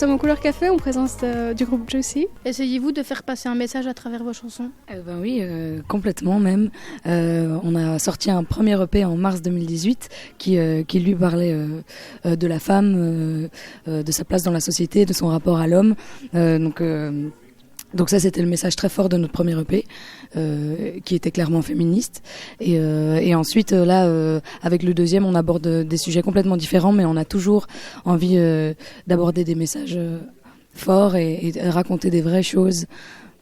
sommes au Couleur Café en présence du groupe Juicy. Essayez-vous de faire passer un message à travers vos chansons ? Oui, complètement même. On a sorti un premier EP en mars 2018 qui lui parlait de la femme, de sa place dans la société, de son rapport à l'homme. Donc ça, c'était le message très fort de notre premier EP, qui était clairement féministe. Et ensuite, avec le deuxième, on aborde des sujets complètement différents, mais on a toujours envie d'aborder des messages forts et raconter des vraies choses,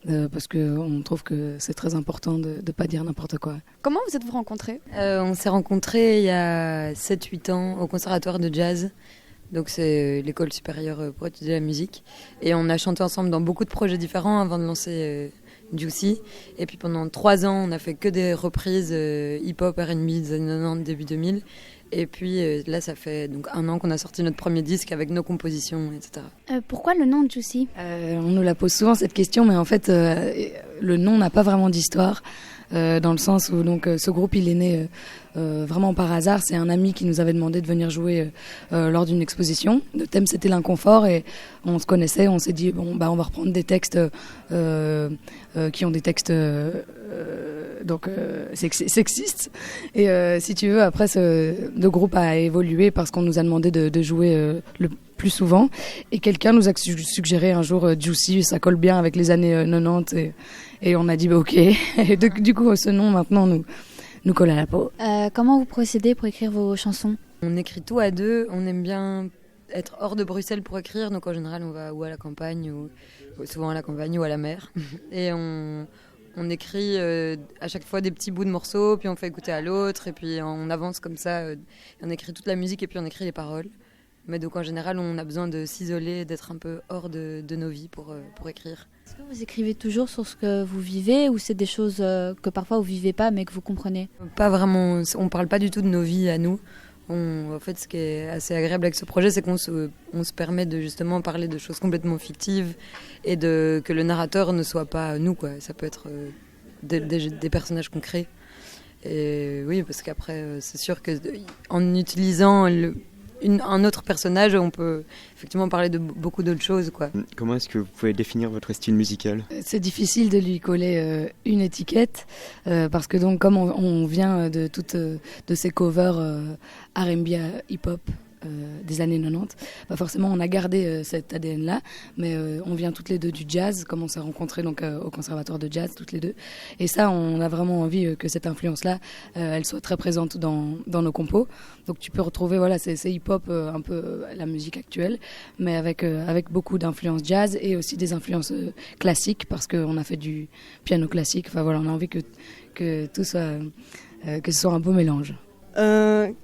parce qu'on trouve que c'est très important de ne pas dire n'importe quoi. Comment vous êtes-vous rencontrés ? On s'est rencontrés il y a 7-8 ans au conservatoire de jazz. Donc c'est l'école supérieure pour étudier la musique. Et on a chanté ensemble dans beaucoup de projets différents avant de lancer Juicy. Et puis pendant 3 ans, on a fait que des reprises hip-hop, R&B des années 90, début 2000. Et puis là, ça fait donc 1 an qu'on a sorti notre premier disque avec nos compositions, etc. Pourquoi le nom de Juicy ? On nous la pose souvent cette question, mais en fait, le nom n'a pas vraiment d'histoire. Dans le sens où donc ce groupe il est né vraiment par hasard. C'est un ami qui nous avait demandé de venir jouer lors d'une exposition. Le thème c'était l'inconfort et on se connaissait, on s'est dit on va reprendre des textes qui ont des textes sexistes. Et si tu veux, après le groupe a évolué parce qu'on nous a demandé de jouer le plus souvent et quelqu'un nous a suggéré un jour Juicy, ça colle bien avec les années 90 et on a dit ok. Et du coup ce nom maintenant nous colle à la peau. Comment vous procédez pour écrire vos chansons ? On écrit tout à deux, on aime bien être hors de Bruxelles pour écrire, donc en général on va ou à la campagne, ou souvent à la campagne ou à la mer. Et on écrit à chaque fois des petits bouts de morceaux, puis on fait écouter à l'autre, et puis on avance comme ça, on écrit toute la musique et puis on écrit les paroles. Mais donc en général, on a besoin de s'isoler, d'être un peu hors de nos vies pour écrire. Est-ce que vous écrivez toujours sur ce que vous vivez ou c'est des choses que parfois vous vivez pas mais que vous comprenez ? Pas vraiment, on parle pas du tout de nos vies à nous. En fait, ce qui est assez agréable avec ce projet, c'est qu'on se permet de justement parler de choses complètement fictives et que le narrateur ne soit pas nous, quoi. Ça peut être des personnages qu'on crée. Et oui, parce qu'après, c'est sûr qu'en utilisant un autre personnage, on peut effectivement parler de beaucoup d'autres choses, quoi. Comment est-ce que vous pouvez définir votre style musical ? C'est difficile de lui coller une étiquette parce que donc comme on vient de ces covers R&B hip-hop des années 90, forcément on a gardé cet ADN-là, mais on vient toutes les deux du jazz, comme on s'est rencontrés donc au conservatoire de jazz toutes les deux, et ça on a vraiment envie que cette influence-là elle soit très présente dans nos compos. Donc tu peux retrouver c'est hip-hop un peu la musique actuelle, mais avec beaucoup d'influences jazz et aussi des influences classiques parce qu'on a fait du piano classique. Enfin voilà, on a envie que tout soit que ce soit un beau mélange.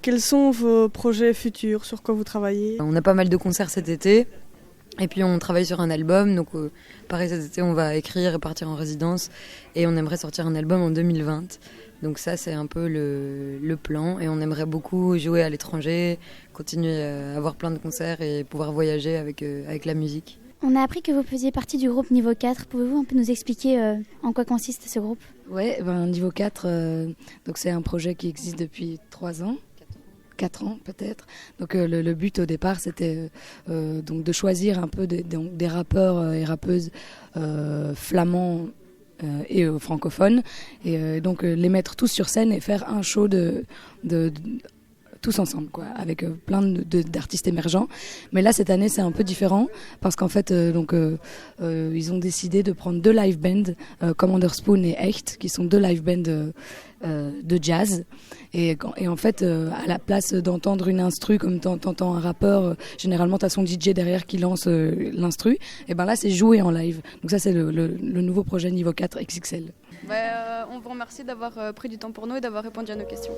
Quels sont vos projets futurs ? Sur quoi vous travaillez ? On a pas mal de concerts cet été et puis on travaille sur un album. Donc pareil, cet été on va écrire et partir en résidence et on aimerait sortir un album en 2020. Donc ça c'est un peu le plan et on aimerait beaucoup jouer à l'étranger, continuer à avoir plein de concerts et pouvoir voyager avec la musique. On a appris que vous faisiez partie du groupe Niveau 4. Pouvez-vous un peu nous expliquer en quoi consiste ce groupe ? Ouais, Niveau 4, donc c'est un projet qui existe depuis 3 ans. 4 ans peut-être. Donc le but au départ c'était donc de choisir un peu des rappeurs et rappeuses flamands et francophones et donc les mettre tous sur scène et faire un show de tous ensemble, quoi, avec plein d'artistes émergents. Mais là, cette année, c'est un peu différent parce qu'en fait, ils ont décidé de prendre 2 live bands, Commander Spoon et Echt, qui sont 2 live bands de jazz. Et en fait, à la place d'entendre une instru comme t'entends un rappeur, généralement, t'as son DJ derrière qui lance l'instru. Et ben là, c'est joué en live. Donc ça, c'est le nouveau projet Niveau 4 XXL. On vous remercie d'avoir pris du temps pour nous et d'avoir répondu à nos questions.